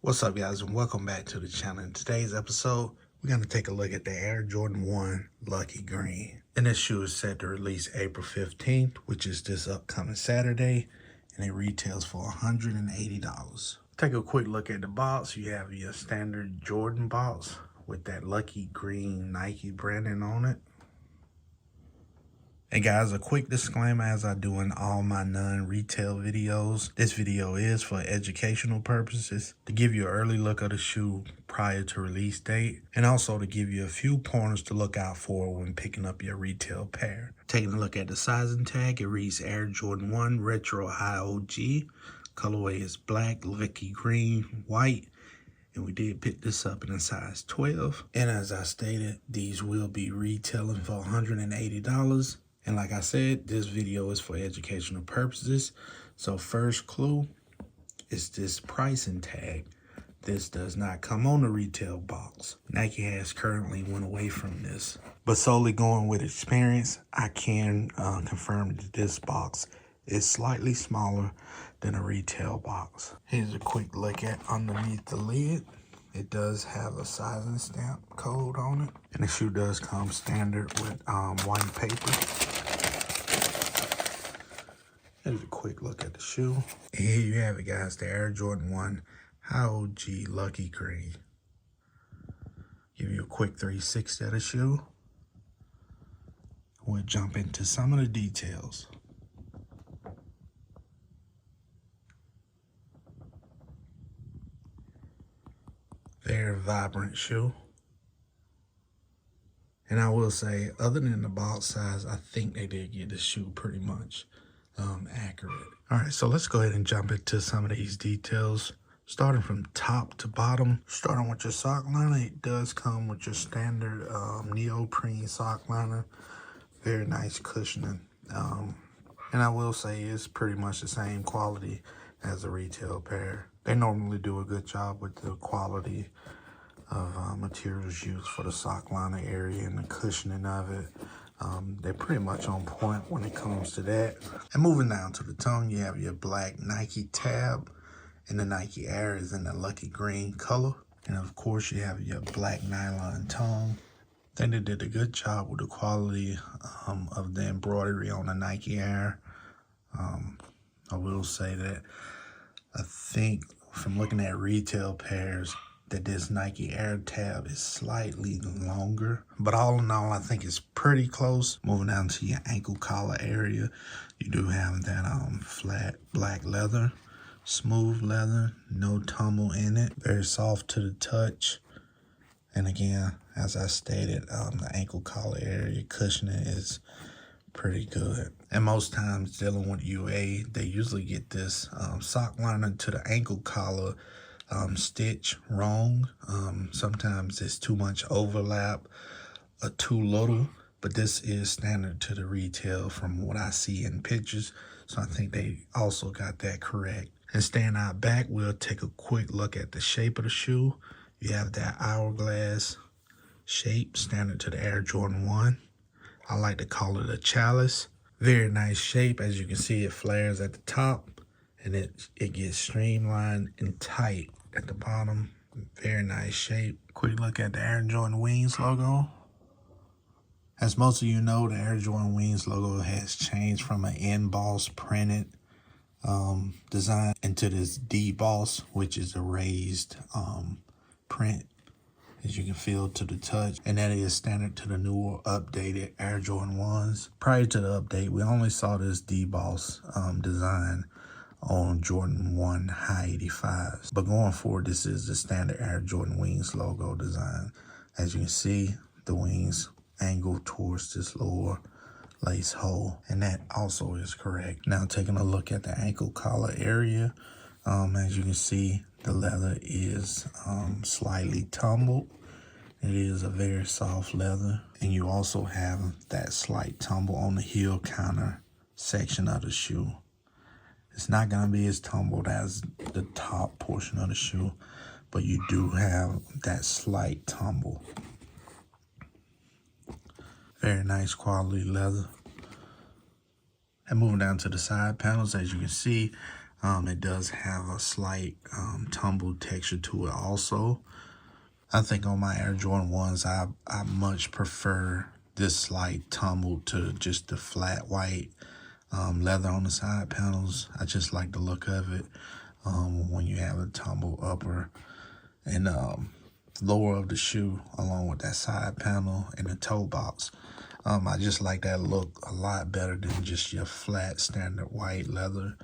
What's up, guys, and welcome back to the channel. In today's episode, we're going to take a look at the Air Jordan 1 Lucky Green. And this shoe is set to release April 15th, which is this upcoming Saturday, and it retails for $180. Take a quick look at the box. You have your standard Jordan box with that Lucky Green Nike branding on it. Hey guys, a quick disclaimer as I do in all my non-retail videos. This video is for educational purposes, to give you an early look of the shoe prior to release date, and also to give you a few pointers to look out for when picking up your retail pair. Taking a look at the sizing tag, it reads Air Jordan 1 Retro High OG. Colorway is black, Lucky Green, white. And we did pick this up in a size 12. And as I stated, these will be retailing for $180. And like I said, this video is for educational purposes. So first clue is this pricing tag. This does not come on the retail box. Nike has currently went away from this. But solely going with experience, I can confirm that this box is slightly smaller than a retail box. Here's a quick look at underneath the lid. It does have a sizing stamp code on it. And the shoe does come standard with white paper. Here's a quick look at the shoe. And here you have it, guys, the Air Jordan 1 High OG Lucky Green. Give you a quick 360 of the shoe. We'll jump into some of the details. Very vibrant shoe. And I will say, other than the box size, I think they did get this shoe pretty much accurate. All right, so let's go ahead and jump into some of these details. Starting from top to bottom, starting with your sock liner, it does come with your standard neoprene sock liner. Very nice cushioning. And I will say it's pretty much the same quality as a retail pair. They normally do a good job with the quality of materials used for the sock liner area and the cushioning of it. They're pretty much on point when it comes to that. And moving down to the tongue, you have your black Nike tab, and the Nike Air is in the Lucky Green color. And of course, you have your black nylon tongue. I think they did a good job with the quality of the embroidery on the Nike Air. I will say that I think from looking at retail pairs, that this Nike Air tab is slightly longer. But all in all, I think it's pretty close. Moving down to your ankle collar area, you do have that flat black leather, smooth leather, no tumble in it. Very soft to the touch. And again, as I stated, the ankle collar area cushioning is pretty good. And most times dealing with UA, they usually get this sock liner to the ankle collar stitch wrong. Sometimes it's too much overlap or too little, but this is standard to the retail from what I see in pictures. So I think they also got that correct. And staying out back, we'll take a quick look at the shape of the shoe. You have that hourglass shape, standard to the Air Jordan 1. I like to call it a chalice. Very nice shape. As you can see, it flares at the top and it gets streamlined and tight at the bottom. Very nice shape. Quick look at the Air Jordan Wings logo. As most of you know, the Air Jordan Wings logo has changed from an embossed printed design into this deboss, which is a raised print, as you can feel to the touch, and that is standard to the newer updated Air Jordan 1s. Prior to the update, we only saw this deboss design on Jordan 1 High 85s. But going forward, this is the standard Air Jordan Wings logo design. As you can see, the wings angle towards this lower lace hole, and that also is correct. Now taking a look at the ankle collar area, as you can see, the leather is slightly tumbled. It is a very soft leather, and you also have that slight tumble on the heel counter section of the shoe. It's not going to be as tumbled as the top portion of the shoe, but you do have that slight tumble. Very nice quality leather. And moving down to the side panels, as you can see, it does have a slight tumble texture to it also. I think on my Air Jordan 1s, I much prefer this slight tumble to just the flat white leather on the side panels. I just like the look of it when you have a tumble upper and lower of the shoe along with that side panel and the toe box. I just like that look a lot better than just your flat standard white leather.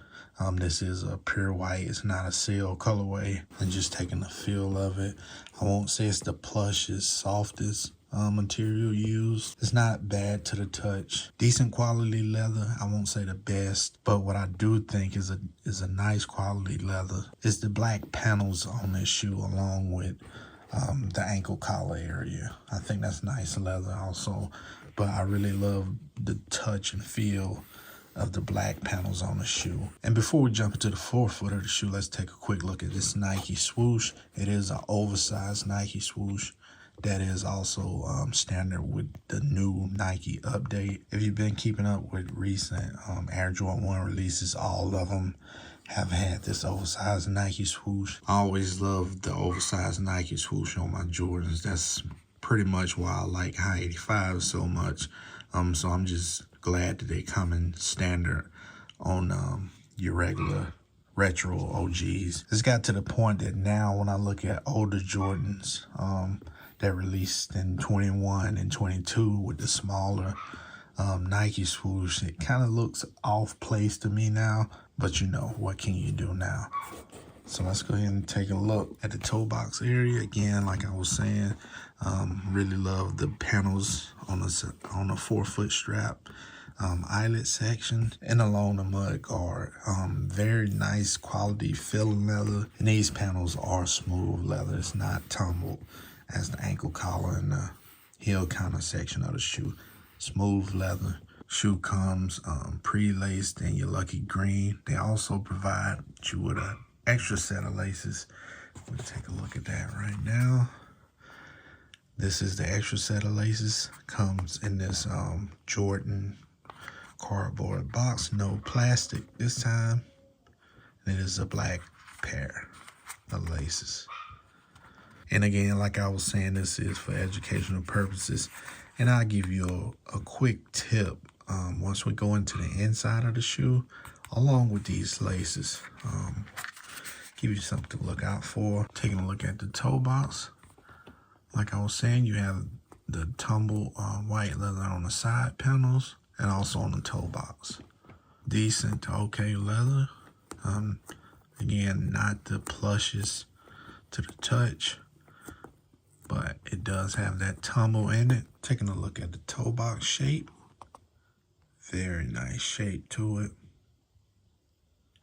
This is a pure white. It's not a seal colorway. And just taking the feel of it, I won't say it's the plushest, softest material used. It's not bad to the touch. Decent quality leather. I won't say the best, but what I do think is a nice quality leather is the black panels on this shoe along with the ankle collar area. I think that's nice leather also, but I really love the touch and feel of the black panels on the shoe. And before we jump into the forefoot of the shoe, let's take a quick look at this Nike swoosh. It is an oversized Nike swoosh that is also standard with the new Nike update. If you've been keeping up with recent Air Jordan 1 releases, all of them have had this oversized Nike swoosh. I always loved the oversized Nike swoosh on my Jordans. That's pretty much why I like high 85 so much. So I'm just glad that they come in standard on your regular retro OGs. It's got to the point that now when I look at older Jordans that released in 21 and 22 with the smaller Nike swoosh, it kind of looks off place to me now, but you know, what can you do now? So let's go ahead and take a look at the toe box area. Again, like I was saying, really love the panels on the forefoot strap, eyelet section, and along the mud guard. Very nice quality feeling leather, and these panels are smooth leather. It's not tumbled as the ankle collar and the heel counter section of the shoe. Smooth leather. Shoe comes pre-laced in your lucky green. They also provide you with an extra set of laces. We'll take a look at that right now. This is the extra set of laces. Comes in this Jordan cardboard box, no plastic this time. And it is a black pair of laces. And again, like I was saying, this is for educational purposes. And I'll give you a quick tip once we go into the inside of the shoe, along with these laces. Give you something to look out for. Taking a look at the toe box. Like I was saying, you have the tumble white leather on the side panels and also on the toe box. Decent to okay leather. Again, not the plushest to the touch, but it does have that tumble in it. Taking a look at the toe box shape. Very nice shape to it.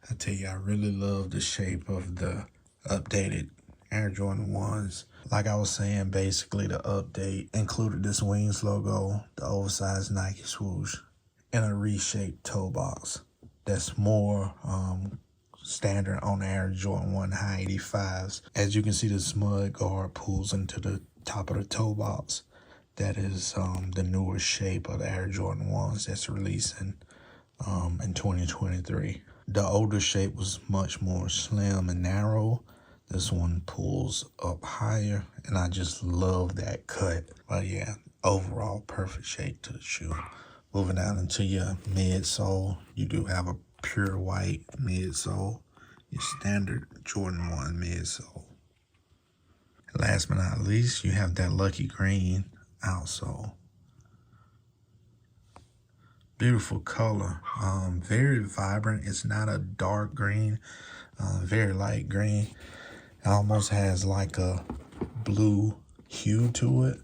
I tell you, I really love the shape of the updated Air Jordan 1s. Like I was saying, basically the update included this Wings logo, the oversized Nike swoosh, and a reshaped toe box that's more standard on the Air Jordan 1 high 85s. As you can see, this mud guard pulls into the top of the toe box. That is the newer shape of the Air Jordan 1s that's releasing in 2023. The older shape was much more slim and narrow. This one pulls up higher, and I just love that cut. But yeah, overall perfect shape to the shoe. Moving down into your midsole, you do have a pure white midsole, your standard Jordan 1 midsole. Last but not least, you have that lucky green outsole. Beautiful color, very vibrant. It's not a dark green, very light green. It almost has like a blue hue to it.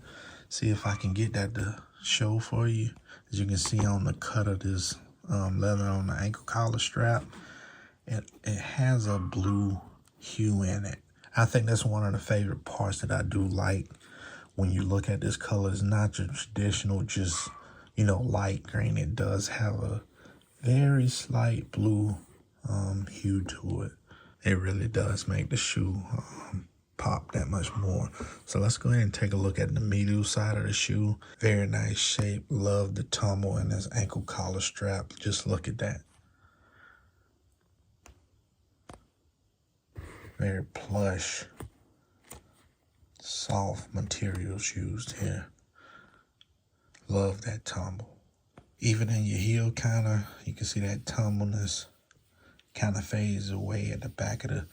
See if I can get that to show for you. As you can see on the cut of this leather on the ankle collar strap, it has a blue hue in it. I think that's one of the favorite parts that I do like when you look at this color. It's not your traditional, just, you know, light green. It does have a very slight blue hue to it. It really does make the shoe pop that much more. So let's go ahead and take a look at the medial side of the shoe. Very nice shape. Love the tumble in this ankle collar strap. Just look at that. Very plush, soft materials used here. Love that tumble. Even in your heel counter, you can see that tumbleness kind of fades away at the back of the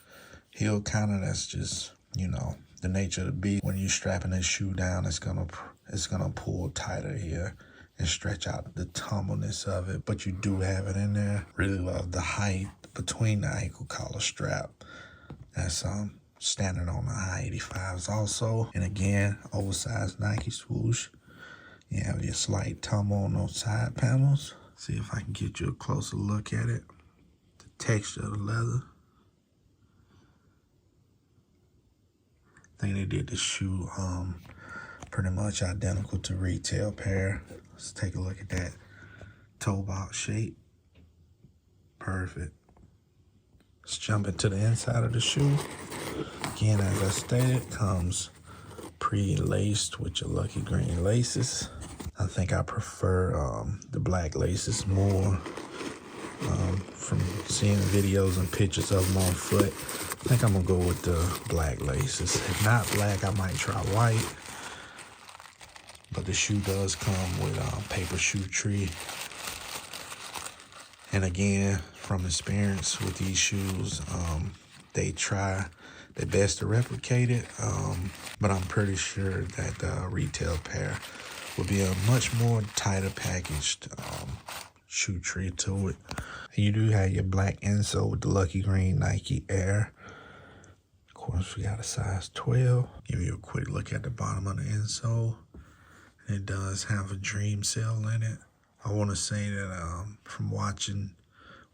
heel counter. That's just, you know, the nature of the beast. When you're strapping this shoe down, it's gonna pull tighter here and stretch out the tumbleness of it. But you do have it in there. Really love the height between the ankle collar strap. That's standard on the high 85s also. And again, oversized Nike swoosh. You have your slight tumble on those side panels. See if I can get you a closer look at it. The texture of the leather. I think they did the shoe pretty much identical to retail pair. Let's take a look at that toe box shape. Perfect. Let's jump into the inside of the shoe. Again, as I stated, comes pre-laced with your lucky green laces. I think I prefer the black laces more from seeing videos and pictures of them on foot. I think I'm gonna go with the black laces. If not black, I might try white. But the shoe does come with paper shoe tree. And again, from experience with these shoes, they try their best to replicate it. But I'm pretty sure that the retail pair will be a much more tighter packaged shoe tree to it. You do have your black insole with the lucky green Nike Air. Of course, we got a size 12. Give you a quick look at the bottom of the insole. It does have a dream cell in it. I want to say that from watching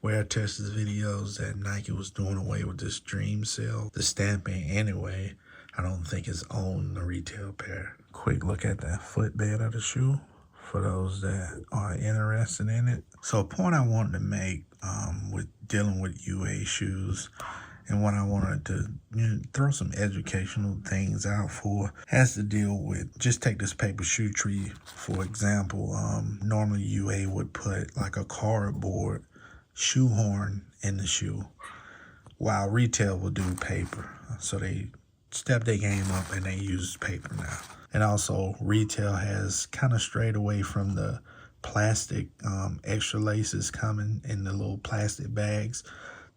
wear testers videos that Nike was doing away with this dream cell. The stamping anyway, I don't think it's on the retail pair. Quick look at the footbed of the shoe for those that are interested in it. So a point I wanted to make with dealing with UA shoes, and what I wanted to throw some educational things out for, has to deal with, just take this paper shoe tree for example. Normally UA would put like a cardboard shoe horn in the shoe, while retail will do paper. So they step their game up and they use paper now. And also retail has kind of strayed away from the plastic extra laces coming in the little plastic bags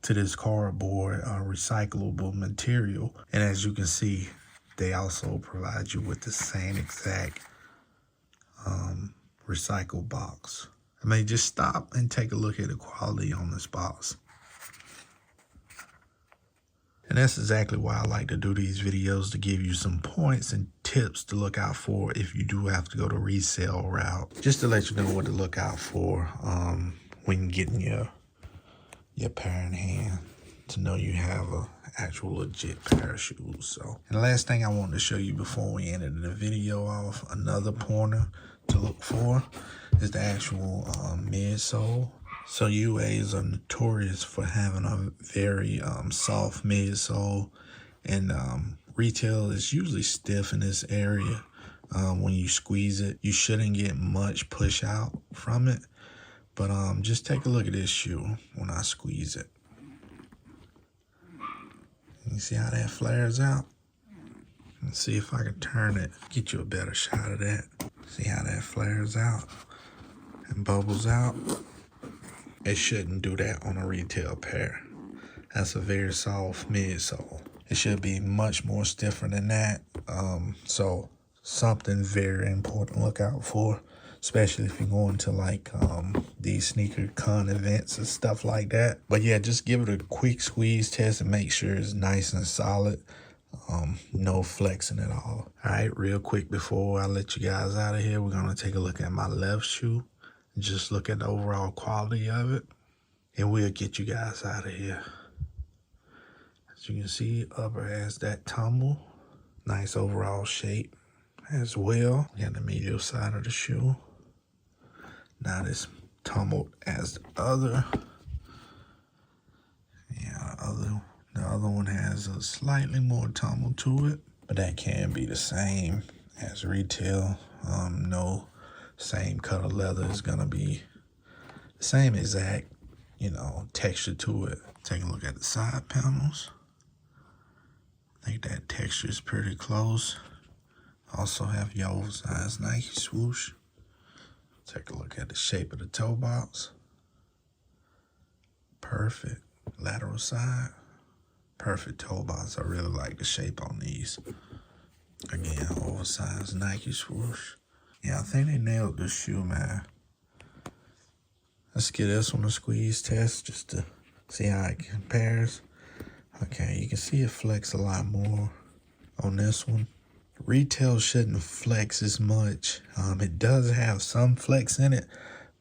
to this cardboard recyclable material. And as you can see, they also provide you with the same exact recycle box. I mean, just stop and take a look at the quality on this box. And that's exactly why I like to do these videos, to give you some points and tips to look out for if you do have to go the resale route. Just to let you know what to look out for when getting your pair in hand, to know you have a actual legit pair of shoes. So, and the last thing I wanted to show you before we ended the video off, another pointer to look for is the actual midsole. So UAs are notorious for having a very soft midsole, and retail is usually stiff in this area. When you squeeze it, you shouldn't get much push out from it, but just take a look at this shoe when I squeeze it. You see how that flares out? Let's see if I can turn it, get you a better shot of that. See how that flares out and bubbles out? It shouldn't do that on a retail pair. That's a very soft midsole. It should be much more stiffer than that. So something very important to look out for, especially if you're going to like these sneaker con events and stuff like that. But yeah, just give it a quick squeeze test and make sure it's nice and solid. No flexing at all. All right, real quick before I let you guys out of here, we're gonna take a look at my left shoe. Just look at the overall quality of it, and we'll get you guys out of here. As you can see, upper has that tumble. Nice overall shape as well. We got the medial side of the shoe. Not as tumbled as the other. other one has a slightly more tumble to it, but that can be the same as retail. No same cut of leather is gonna be the same exact, texture to it. Take a look at the side panels. I think that texture is pretty close. Also have your oversized Nike swoosh. Take a look at the shape of the toe box. Perfect. Lateral side. Perfect toe box. I really like the shape on these. Again, oversized Nike swoosh. Yeah, I think they nailed this shoe, man. Let's get this one a squeeze test just to see how it compares. Okay, you can see it flex a lot more on this one. Retail shouldn't flex as much. It does have some flex in it,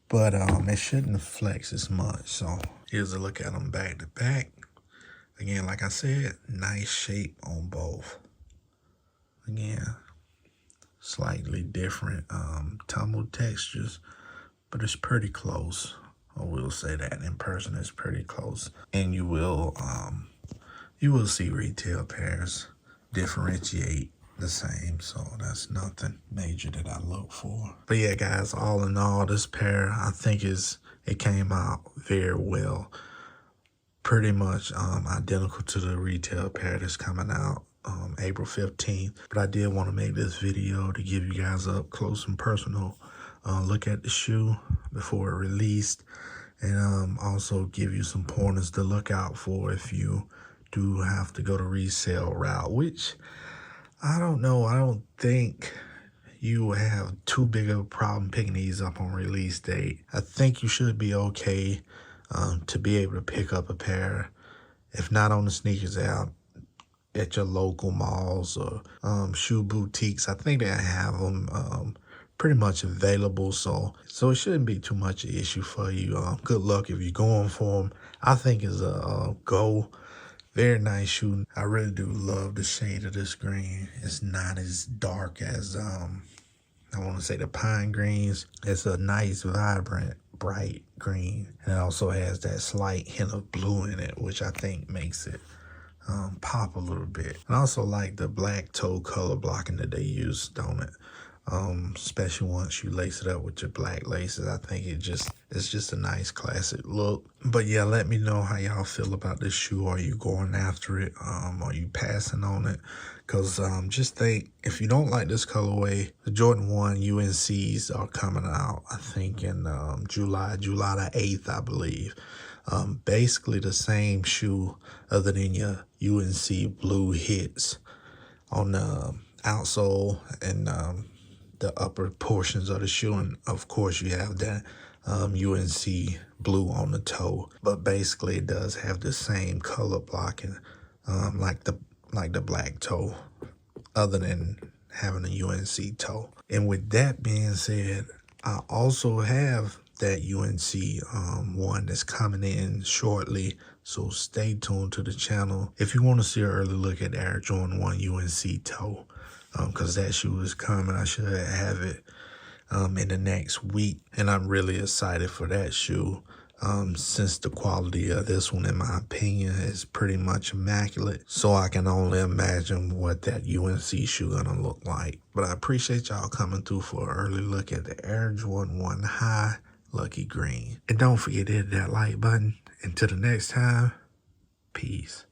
but it shouldn't flex as much. So here's a look at them back to back. Again, like I said, nice shape on both. Again, slightly different tumble textures, but it's pretty close. I will say that in person it's pretty close, and you will see retail pairs differentiate the same, so that's nothing major that I look for. But yeah, guys, all in all, this pair I think it came out very well. Pretty much identical to the retail pair that's coming out April 15th. But I did want to make this video to give you guys up close and personal look at the shoe before it released, and also give you some pointers to look out for if you do have to go the resale route, which I don't know. I don't think you will have too big of a problem picking these up on release date. I think you should be okay to be able to pick up a pair, if not on the sneakers app, at your local malls or shoe boutiques. I think they have them pretty much available, so it shouldn't be too much an issue for you. Good luck if you're going for them. I think it's a go. Very nice shoe. I really do love the shade of this green. It's not as dark as I want to say the pine greens. It's a nice, vibrant, bright green, and it also has that slight hint of blue in it, which I think makes it pop a little bit. And I also like the black toe color blocking that they used on it. Especially once you lace it up with your black laces. I think it's just a nice classic look. But yeah, let me know how y'all feel about this shoe. Are you going after it? Are you passing on it? Because just think, if you don't like this colorway, the Jordan 1 UNCs are coming out, I think in July the 8th, I believe. Basically the same shoe other than your UNC blue hits on the outsole and the upper portions of the shoe, and of course you have that UNC blue on the toe. But basically it does have the same color blocking like the black toe, other than having a UNC toe. And with that being said, I also have that UNC one that's coming in shortly, so stay tuned to the channel if you want to see an early look at the Air Jordan 1 UNC toe, because that shoe is coming. I should have it in the next week, and I'm really excited for that shoe, since the quality of this one, in my opinion, is pretty much immaculate. So I can only imagine what that UNC shoe gonna look like. But I appreciate y'all coming through for an early look at the Air Jordan 1 High Lucky Green. And don't forget to hit that like button. Until the next time, peace.